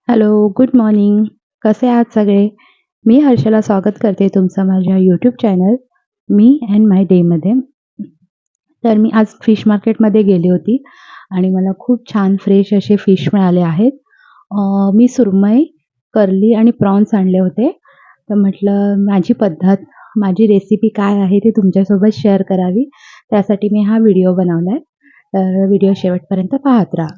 Hello, good morning. कसे आहात सगळे? मी हर्षला स्वागत करते तुमचं माझ्या यूट्यूब चॅनल मी अँड माय डेमध्ये. तर मी आज फिश मार्केटमध्ये गेली होती आणि मला खूप छान फ्रेश असे फिश मिळाले आहेत. मी सुरमई, कर्ली आणि प्रॉन्स आणले होते. तर म्हटलं माझी पद्धत, माझी रेसिपी काय आहे ते तुमच्यासोबत शेअर करावी. त्यासाठी मी हा व्हिडिओ बनवला तर व्हिडिओ शेवटपर्यंत पाहत राहा.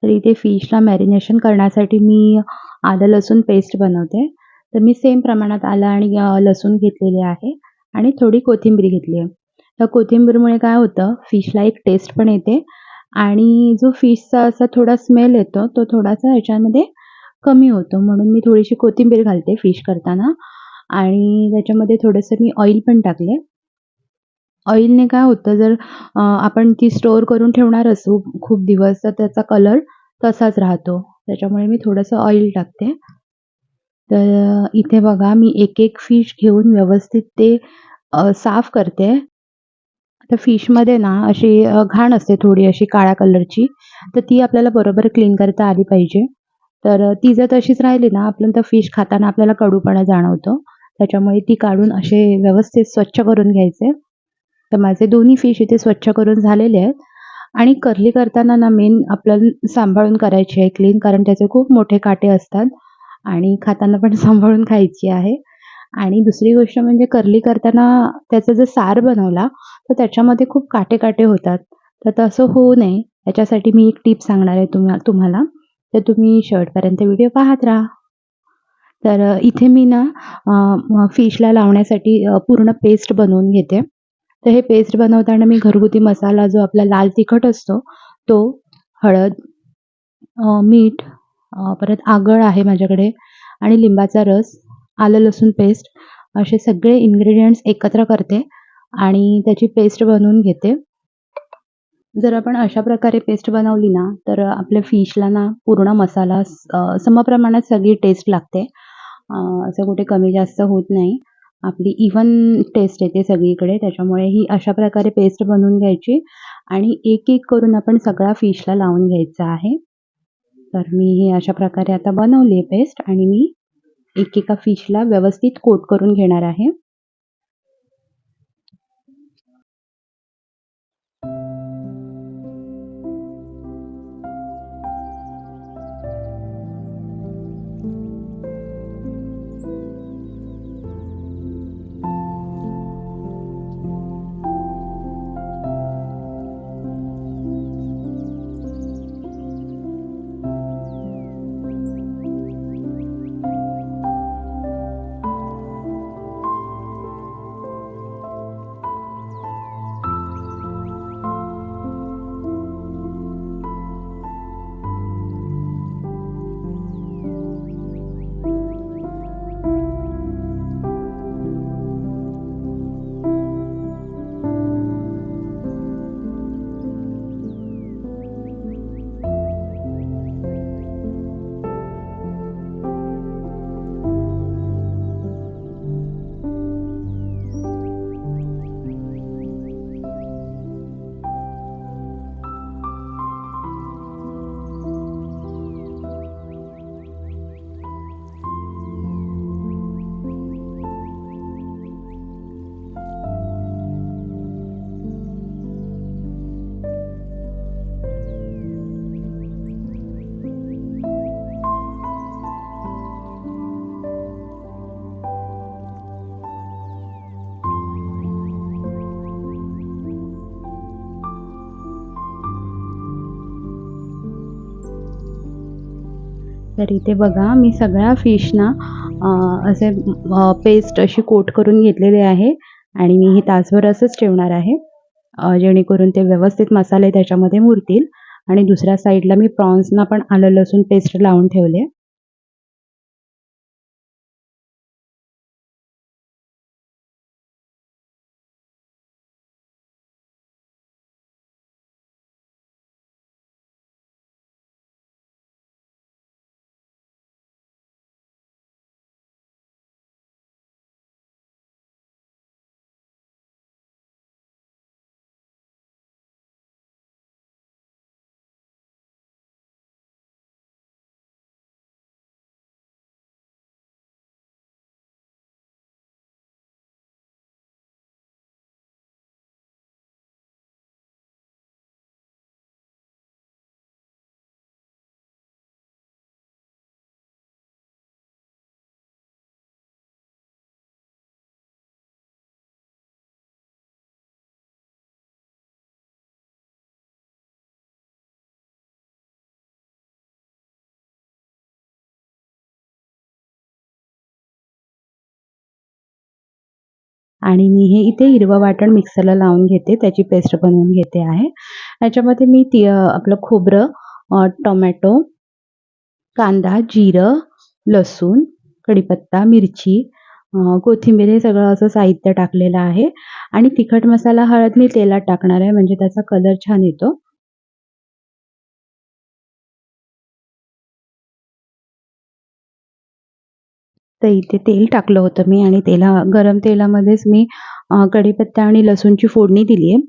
तर इथे फिशला मॅरिनेशन करण्यासाठी मी आलं लसूण पेस्ट बनवते. तर मी सेम प्रमाणात आलं आणि लसूण घेतलेले आहे आणि थोडी कोथिंबीर घेतली आहे. तर कोथिंबीरमुळे काय होतं, फिशला एक टेस्ट पण येते आणि जो फिशचा असा थोडा स्मेल येतो, तो थोडासा ह्याच्यामध्ये कमी होतो. म्हणून मी थोडीशी कोथिंबीर घालते फिश करताना आणि त्याच्यामध्ये थोडंसं मी ऑइल पण टाकले. ऑइलने काय होतं जर आपण ती स्टोअर करून ठेवणार असू खूप दिवस तर त्याचा कलर तसाच राहतो. त्याच्यामुळे मी थोडंसं ऑइल टाकते. तर इथे बघा मी एक-एक फिश घेऊन व्यवस्थित ते साफ करते. आता फिशमध्ये ना अशी घाण असते थोडी अशी काळ्या कलरची, तर ती आपल्याला बरोबर क्लीन करता आली पाहिजे. तर ती जर तशीच राहिली ना, आपण तर फिश खाताना आपल्याला कडूपणा जाणवतो. त्याच्यामुळे ती काढून असे व्यवस्थित स्वच्छ करून घ्यायचे. तर माझे दोन्ही फिश इथे स्वच्छ करून झालेले आहेत आणि कर्ली करताना ना मेन आपल्याला सांभाळून करायची आहे क्लीन कारण त्याचे खूप मोठे काटे असतात आणि खाताना पण सांभाळून खायची आहे. आणि दुसरी गोष्ट म्हणजे कर्ली करताना त्याचा जर सार बनवला, तर त्याच्यामध्ये खूप काटे-काटे होतात. तर तसं होऊ नये याच्यासाठी मी एक टिप सांगणार आहे तुम्हाला. तर तुम्ही शेवटपर्यंत व्हिडिओ पाहत राहा. तर इथे मी ना फिशला लावण्यासाठी पूर्ण पेस्ट बनवून घेते. तर हे पेस्ट बनवताना मी घरगुती मसाला जो आपला लाल तिखट असतो, तो, हळद, मीठ, परत आगळ आहे माझ्याकडे आणि लिंबाचा रस, आलं लसूण पेस्ट असे सगळे इन्ग्रीडियंट्स एकत्र करते आणि त्याची पेस्ट बनवून घेते. जर आपण अशा प्रकारे पेस्ट बनवली ना, तर आपल्या फिशला ना पूर्ण मसाला समप्रमाणात सगळी टेस्ट लागते. असं कुठे कमी जास्त होत नाही. आपली इव्हन टेस्ट येते सगळीकडे. त्याच्यामुळे ही अशा प्रकारे पेस्ट बनवून घ्यायची आणि एक-एक करून आपण सगळा फिशला लावून घ्यायचा आहे. तर मी ही अशा प्रकारे आता बनवली आहे पेस्ट आणि मी एकेका फिशला व्यवस्थित कोट करून घेणार आहे. तर इथे बघा मी सगळ्या फिशना असे पेस्ट अशी कोट करून घेतलेली आहे आणि मी हे तासभर असंच ठेवणार आहे. जेणेकरून ते व्यवस्थित मसाले त्याच्यामध्ये मुरतील आणि दुसऱ्या साईडला मी प्रॉन्सना पण आलं लसूण पेस्ट लावून ठेवले. आणि मी हे इथे हिरवं वाटण मिक्सरला लावून घेते, त्याची पेस्ट बनवून घेते आहे. याच्यामध्ये मी आपलं खोबरं, टोमॅटो, कांदा, जिरं, लसूण, कढीपत्ता, मिरची, कोथिंबीर हे सगळं असं साहित्य टाकलेलं आहे आणि तिखट मसाला, हळद मी तेलात टाकणार आहे म्हणजे त्याचा कलर छान येतो. तर इथे तेल टाकलं होतं मी आणि गरम तेलामध्येच मी कढीपत्ता आणि लसूणची फोडणी दिली आहे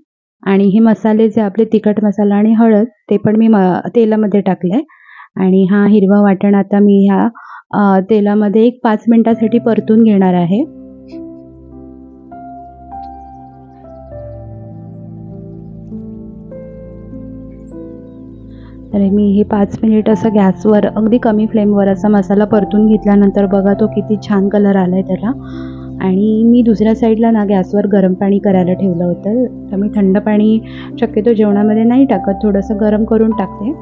आणि हे मसाले जे आपले तिखट मसाला आणि हळद ते पण मी तेलामध्ये टाकलंय आणि हा हिरवा वाटण आता मी ह्या तेलामध्ये एक 5 मिनिटासाठी परतून घेणार आहे. तर मी हे 5 मिनिट असं गॅसवर अगदी कमी फ्लेमवर असा मसाला परतून घेतल्यानंतर बघा तो किती छान कलर आलाय त्याला. आणि मी दुसऱ्या साईडला ना गॅसवर गरम पाणी करायला ठेवलं होतं. तर मी थंड पाणी शक्यतो जेवणामध्ये नाही टाकत, थोडंसं गरम करून टाकते.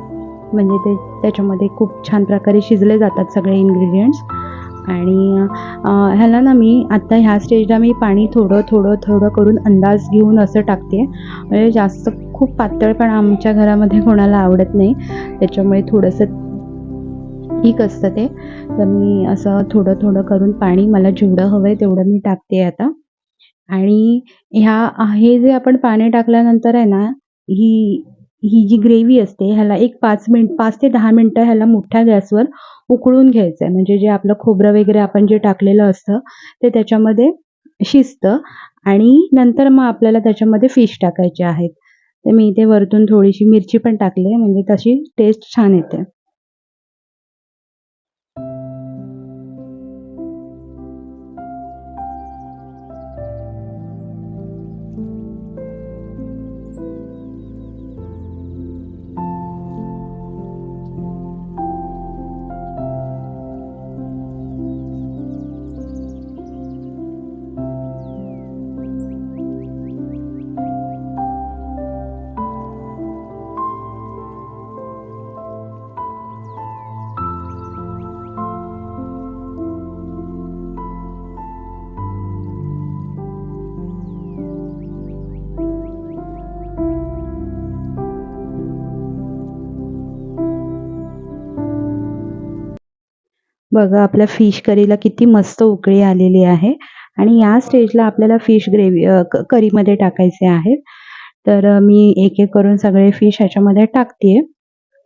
म्हणजे ते त्याच्यामध्ये खूप छान प्रकारे शिजले जातात सगळे इन्ग्रीडियंट्स. आणि ह्याला ना मी आत्ता ह्या स्टेजला मी पाणी थोडं करून अंदाज घेऊन असं टाकते. म्हणजे जास्त खूप पातळ पण आमच्या घरामध्ये कोणाला आवडत नाही. त्याच्यामुळे थोडंसं ठीक असतं ते. तर मी असं थोडं करून पाणी मला जेवढं हवंय तेवढं मी टाकते आता. आणि हे जे आपण पाणी टाकल्यानंतर आहे ना, ही ही जी ग्रेव्ही असते ह्याला एक 5 ते 10 मिनिटं ह्याला मोठ्या गॅसवर उकळून घ्यायचं आहे. म्हणजे जे आपलं खोबरं वगैरे आपण जे टाकलेलं असतं ते त्याच्यामध्ये शिजतं आणि नंतर मग आपल्याला त्याच्यामध्ये फिश टाकायचे आहेत. तर मी इथे वरतून थोडीशी मिरची पण टाकली आहे म्हणजे तशी टेस्ट छान येते. बघा आपल्या फिश करीला किती मस्त उकळी आलेली आहे आणि या स्टेजला आपल्याला फिश ग्रेव्ही करीमध्ये टाकायचे आहेत. तर मी एक-एक करून सगळे फिश ह्याच्यामध्ये टाकतेय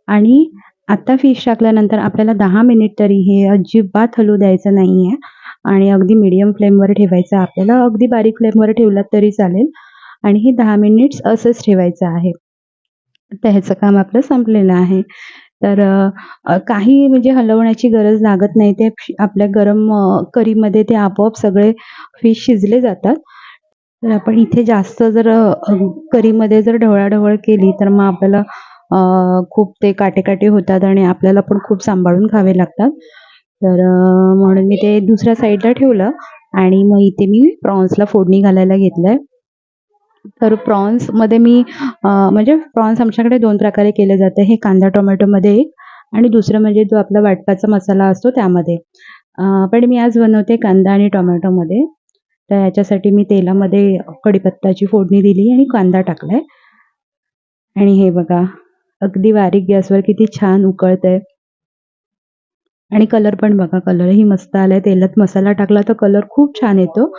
आणि आता फिश टाकल्यानंतर आपल्याला 10 मिनिट तरी हे अजिबात हलू द्यायचं नाहीये आणि अगदी मीडियम फ्लेमवर ठेवायचं आपल्याला. अगदी बारीक फ्लेमवर ठेवलात तरी चालेल आणि हे 10 मिनिट्स असंच ठेवायचं आहे. तर ह्याचं काम आपलं संपलेलं आहे. तर काही म्हणजे हलवण्याची गरज लागत नाही. ते आपल्या गरम करीमध्ये ते आपोआप सगळे फिश शिजले जातात. तर आपण इथे जास्त जर करीमध्ये जर ढवळाढवळ केली तर मग आपल्याला खूप ते काटे-काटे होतात आणि आपल्याला पण खूप सांभाळून खावे लागतात. तर म्हणून मी ते दुसऱ्या साईडला ठेवलं आणि मग इथे मी प्रॉन्सला फोडणी घालायला घेतलंय. तर प्रॉन्समध्ये मी म्हणजे प्रॉन्स आमच्याकडे 2 प्रकारे केले जाते. हे कांदा टोमॅटोमध्ये एक आणि दुसरं म्हणजे जो आपला वाटपाचा मसाला असतो त्यामध्ये. पण मी आज बनवते कांदा आणि टोमॅटोमध्ये. तर याच्यासाठी मी तेलामध्ये कढीपत्त्याची फोडणी दिली आणि कांदा टाकलाय. आणि हे बघा, अगदी बारीक गॅसवर किती छान उकळतंय. आणि कलर पण बघा, कलरही मस्त आलाय. तेलात मसाला टाकला तर कलर खूप छान येतो.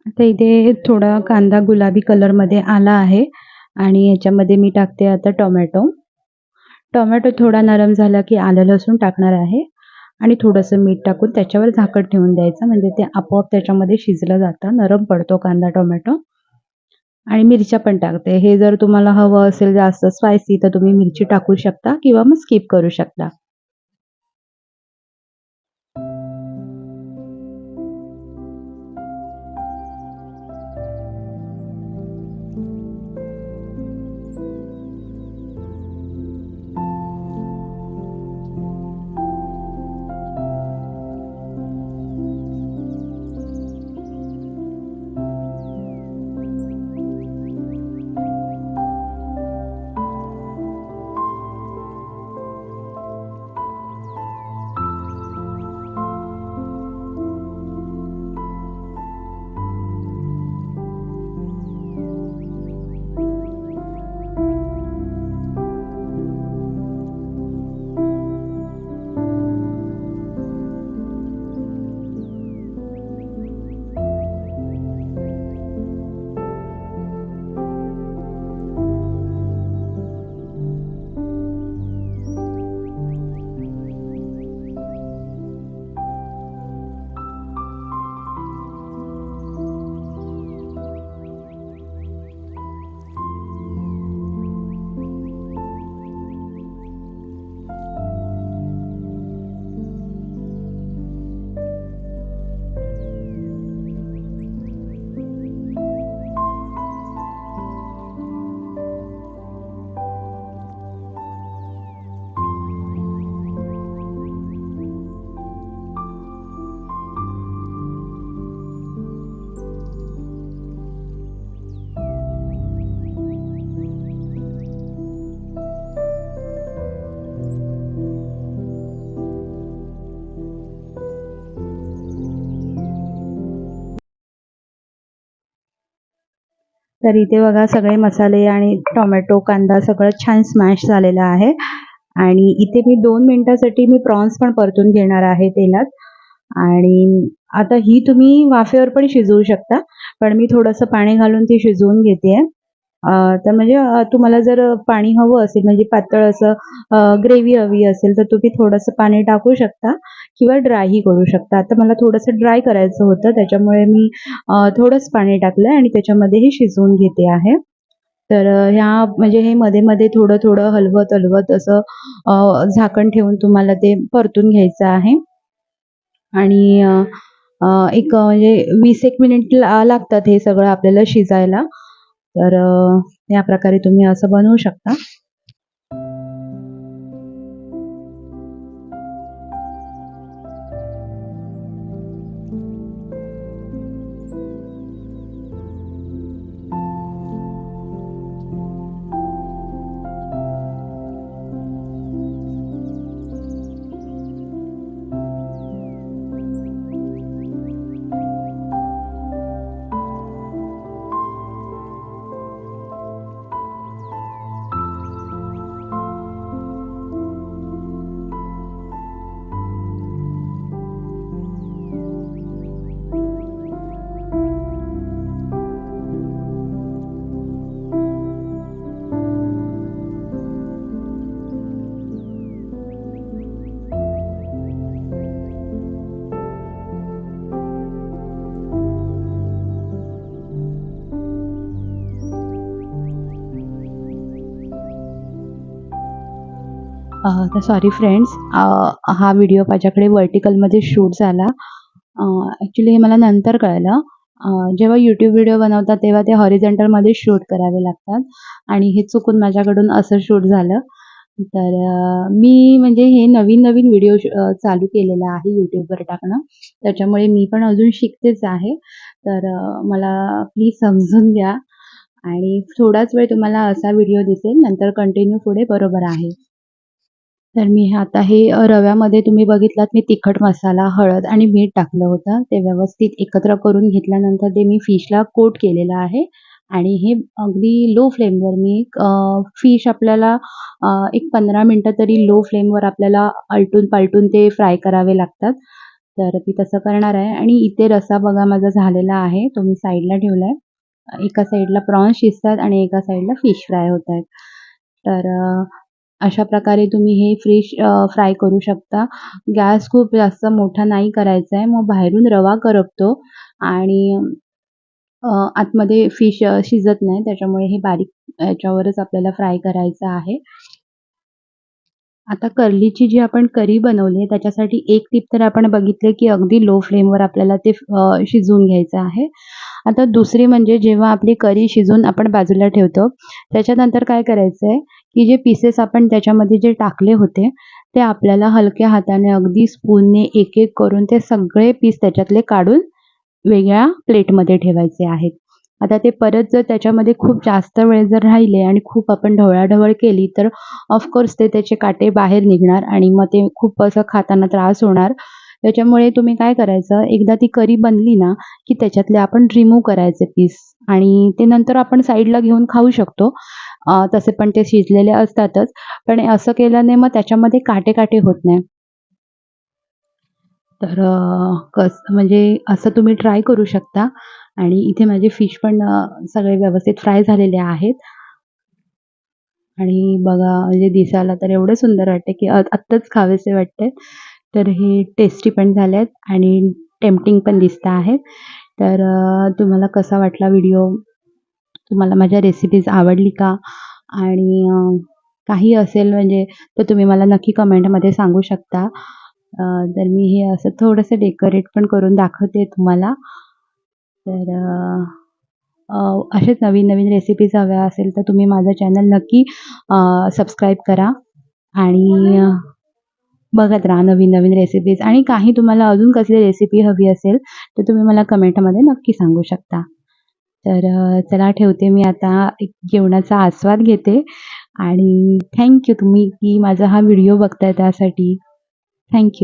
आता इथे थोडा कांदा गुलाबी कलरमध्ये आला आहे आणि याच्यामध्ये मी टाकते आता टोमॅटो. टोमॅटो थोडा नरम झाला की आलं लसूण टाकणार आहे आणि थोडंसं मीठ टाकून त्याच्यावर झाकण ठेवून द्यायचं म्हणजे ते आपोआप त्याच्यामध्ये शिजलं जातं. नरम पडतो कांदा टोमॅटो. आणि मिरच्या पण टाकते. हे जर तुम्हाला हवं असेल जास्त स्पायसी तर तुम्ही मिरची टाकू शकता किंवा मग स्किप करू शकता. तर इथे बघा सगळे मसाले आणि टोमॅटो, कांदा सगळं छान स्मॅश झालेलं आहे. आणि इथे मी 2 मिनिटासाठी मी प्रॉन्स पण परतून घेणार आहे तेलात. आणि आता ही तुम्ही वाफेवर पण शिजवू शकता, पण मी थोडंसं पाणी घालून ती शिजवून घेतेय. तर म्हणजे तुम्हाला जर पाणी हवं असेल म्हणजे पातळ असं ग्रेव्ही हवी असेल तर तुम्ही थोडंसं पाणी टाकू शकता किंवा ड्रायही करू शकता. आता मला थोडंसं ड्राय करायचं होतं त्याच्यामुळे मी थोडंच पाणी टाकलंय आणि त्याच्यामध्ये हे शिजवून घेते आहे. तर ह्या म्हणजे हे मध्ये-मध्ये थोडं-थोडं हलवत-हलवत असं झाकण ठेवून तुम्हाला ते परतून घ्यायचं आहे. आणि एक म्हणजे 20 एक मिनिट लागतात हे सगळं आपल्याला शिजायला. तर या प्रकारे तुम्ही असं बनवू शकता. तर सॉरी फ्रेंड्स, हा व्हिडिओ माझ्याकडे व्हर्टिकलमध्ये शूट झाला. ॲक्चुअली हे मला नंतर कळलं. जेव्हा YouTube व्हिडिओ बनवतात तेव्हा ते हॉरिझॉन्टलमध्ये शूट करावे लागतात आणि हे चुकून माझ्याकडून असं शूट झालं. तर मी म्हणजे हे नवीन-नवीन व्हिडिओ चालू केलेलं आहे YouTubeवर टाकणं. त्याच्यामुळे मी पण अजून शिकतेच आहे. तर मला प्लीज समजून घ्या आणि थोडाच वेळ तुम्हाला असा व्हिडिओ दिसेल, नंतर कंटिन्यू पुढे बरोबर आहे. तर मी आता हे रव्यामध्ये तुम्ही बघितलात मी तिखट मसाला, हळद आणि मीठ टाकलं होतं. ते व्यवस्थित एकत्र करून घेतल्यानंतर ते मी फिशला कोट केलेलं आहे आणि हे अगदी लो फ्लेमवर मी फिश आपल्याला एक 15 मिनिटं तरी लो फ्लेमवर आपल्याला आलटून-पालटून ते फ्राय करावे लागतात. तर मी तसं करणार आहे आणि इथे रस्सा बघा माझा झालेला आहे. तो मी साईडला ठेवलाय. एका साईडला प्रॉन्स शिजतात आणि एका साईडला फिश फ्राय होतायत. तर अशा प्रकारे तुम्ही हे फिश फ्राय करू शकता. गॅस खूप जास्त मोठा नाही करायचा आहे. मग बाहेरून रवा करपतो आणि आतमध्ये फिश शिजत नाही. त्याच्यामुळे हे बारीक याच्यावरच आपल्याला फ्राय करायचं आहे. आता कर्लीची जी आपण करी बनवली आहे त्याच्यासाठी एक टिप तर आपण बघितली की अगदी लो फ्लेमवर आपल्याला ते शिजवून घ्यायचं आहे. आता दुसरी म्हणजे जेव्हा आपली करी शिजवून आपण बाजूला ठेवतो, त्याच्यानंतर काय करायचं आहे, की जे पीसेस आपण त्याच्यामध्ये जे टाकले होते, ते आपल्याला हलक्या हाताने अगदी स्पूनने एक-एक करून ते सगळे पीस त्याच्यातले काढून वेगळ्या प्लेटमध्ये ठेवायचे आहेत. आता ते परत जर त्याच्यामध्ये खूप जास्त वेळ जर राहिले आणि खूप आपण ढवळाढवळ केली, तर ऑफकोर्स ते त्याचे काटे बाहेर निघणार आणि मग ते खूप असं खाताना त्रास होणार. त्याच्यामुळे तुम्ही काय करायचं, एकदा ती करी बनली ना, की त्याच्यातले आपण रिमूव्ह करायचे पीस आणि ते नंतर आपण साईडला घेऊन खाऊ शकतो. तसे पण ते शिजलेले असतातच. पण असं केल्याने मग त्याच्यामध्ये काटे-काटे होत नाही. तर म्हणजे असं तुम्ही ट्राय करू शकता आणि इथे माझे फिश पण सगळे व्यवस्थित फ्राय झालेले आहेत. आणि बघा म्हणजे दिसायला तर एवढं सुंदर वाटतं, की आत्ताच खावेसे वाटते. तर हे टेस्टी पण झालेत आणि टेम्प्टिंग पण दिसत आहेत. तर तुम्हाला कसा वाटला व्हिडिओ? तुम्हाला माझ्या रेसिपीज आवडली का? आणि काही असेल म्हणजे तर तुम्ही मला नक्की कमेंटमध्ये सांगू शकता. तर मी हे असं थोडंसं डेकोरेट पण करून दाखवते तुम्हाला. तर असेच नवीन-नवीन रेसिपीज हव्या असेल तर तुम्ही माझं चॅनल नक्की सबस्क्राईब करा आणि बघत राहा नवीन-नवीन रेसिपीज आणि काही तुम्हाला अजून कसली रेसिपी हवी असेल, तर तुम्ही मला कमेंटमध्ये नक्की सांगू शकता. तर चला ठेवते मी आता एक जेवणाचा आस्वाद घेते आणि थँक तुम्ही की माझा हा व्हिडिओ बघताय त्यासाठी. थँक